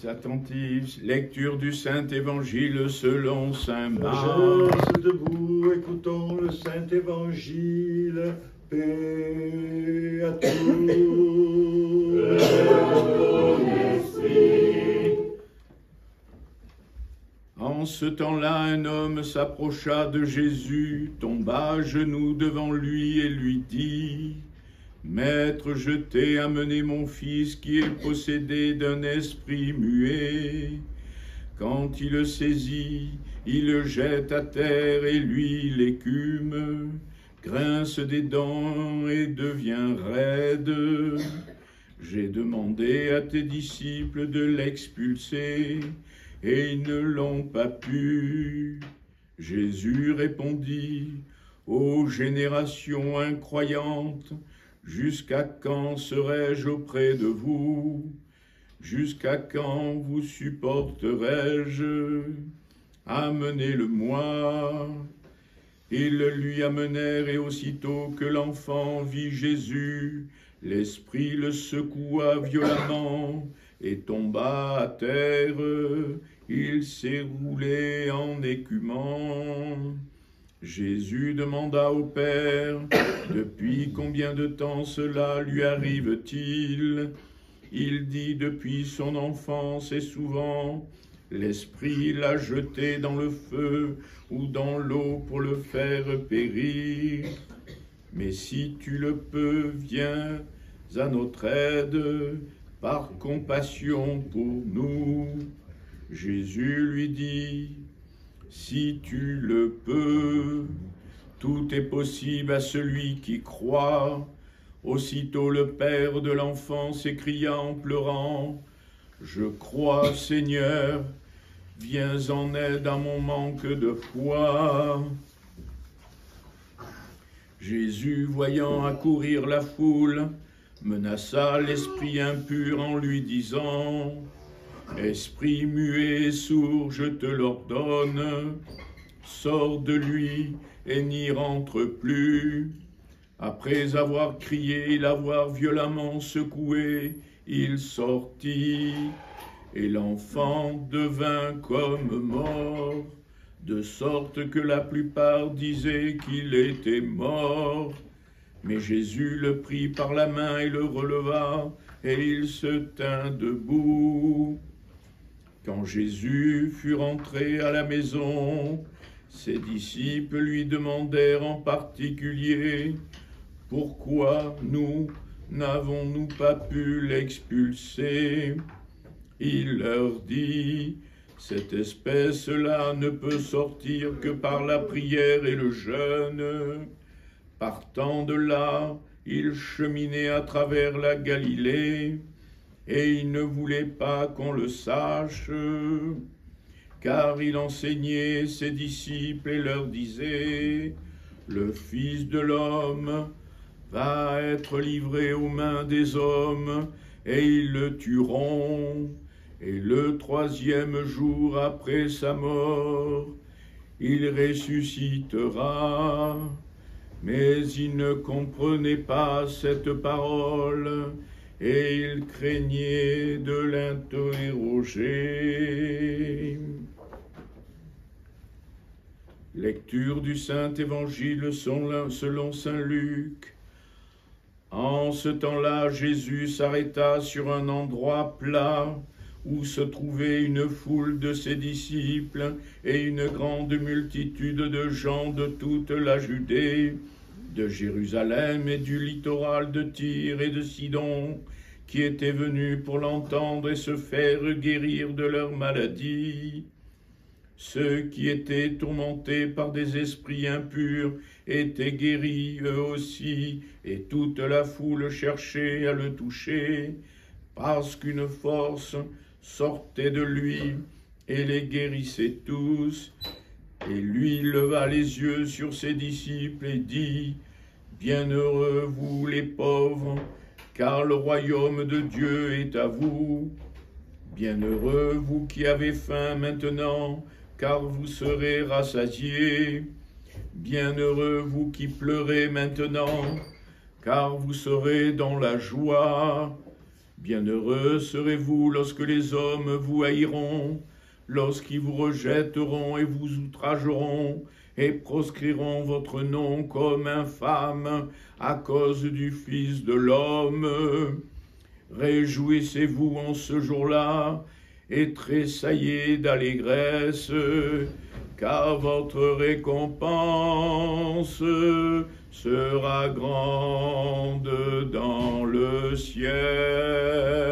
Attentifs, lecture du Saint-Évangile selon saint Marc. Reste debout, écoutons le Saint-Évangile. Paix à tous. En ce temps-là, un homme s'approcha de Jésus, tomba à genoux devant lui et lui dit: Maître, je t'ai amené mon fils qui est possédé d'un esprit muet. Quand il le saisit, il le jette à terre et lui l'écume, grince des dents et devient raide. J'ai demandé à tes disciples de l'expulser, et ils ne l'ont pas pu. Jésus répondit: Ô génération incroyante, jusqu'à quand serai-je auprès de vous? Jusqu'à quand vous supporterai-je? Amenez-le-moi. Ils le lui amenèrent, et aussitôt que l'enfant vit Jésus, l'esprit le secoua violemment et tomba à terre. Il s'est roulé en écumant. Jésus demanda au Père: Depuis combien de temps cela lui arrive-t-il? Il dit: Depuis son enfance, et souvent l'Esprit l'a jeté dans le feu ou dans l'eau pour le faire périr. Mais si tu le peux, viens à notre aide par compassion pour nous. Jésus lui dit: Si tu le peux, tout est possible à celui qui croit. Aussitôt le père de l'enfant s'écria en pleurant: Je crois, Seigneur, viens en aide à mon manque de foi. Jésus, voyant accourir la foule, menaça l'esprit impur en lui disant: Esprit muet et sourd, je te l'ordonne, sors de lui et n'y rentre plus. Après avoir crié et l'avoir violemment secoué, il sortit, et l'enfant devint comme mort, de sorte que la plupart disaient qu'il était mort. Mais Jésus le prit par la main et le releva, et il se tint debout. Quand Jésus fut rentré à la maison, ses disciples lui demandèrent en particulier: Pourquoi nous n'avons-nous pas pu l'expulser? Il leur dit: Cette espèce-là ne peut sortir que par la prière et le jeûne. Partant de là, il cheminait à travers la Galilée, et il ne voulait pas qu'on le sache, car il enseignait ses disciples et leur disait: Le Fils de l'homme va être livré aux mains des hommes, et ils le tueront, et le troisième jour après sa mort, il ressuscitera. Mais ils ne comprenaient pas cette parole, et ils craignaient de l'interroger. Lecture du Saint-Évangile selon saint Luc. En ce temps-là, Jésus s'arrêta sur un endroit plat où se trouvait une foule de ses disciples et une grande multitude de gens de toute la Judée, de Jérusalem et du littoral de Tyr et de Sidon, qui étaient venus pour l'entendre et se faire guérir de leur maladie. Ceux qui étaient tourmentés par des esprits impurs étaient guéris eux aussi, et toute la foule cherchait à le toucher, parce qu'une force sortait de lui et les guérissait tous. Et lui leva les yeux sur ses disciples et dit: Bienheureux vous les pauvres, car le royaume de Dieu est à vous. Bienheureux vous qui avez faim maintenant, car vous serez rassasiés. Bienheureux vous qui pleurez maintenant, car vous serez dans la joie. Bienheureux serez-vous lorsque les hommes vous haïront, lorsqu'ils vous rejetteront et vous outrageront, et proscriront votre nom comme infâme à cause du Fils de l'homme. Réjouissez-vous en ce jour-là, et tressaillez d'allégresse, car votre récompense sera grande dans le ciel.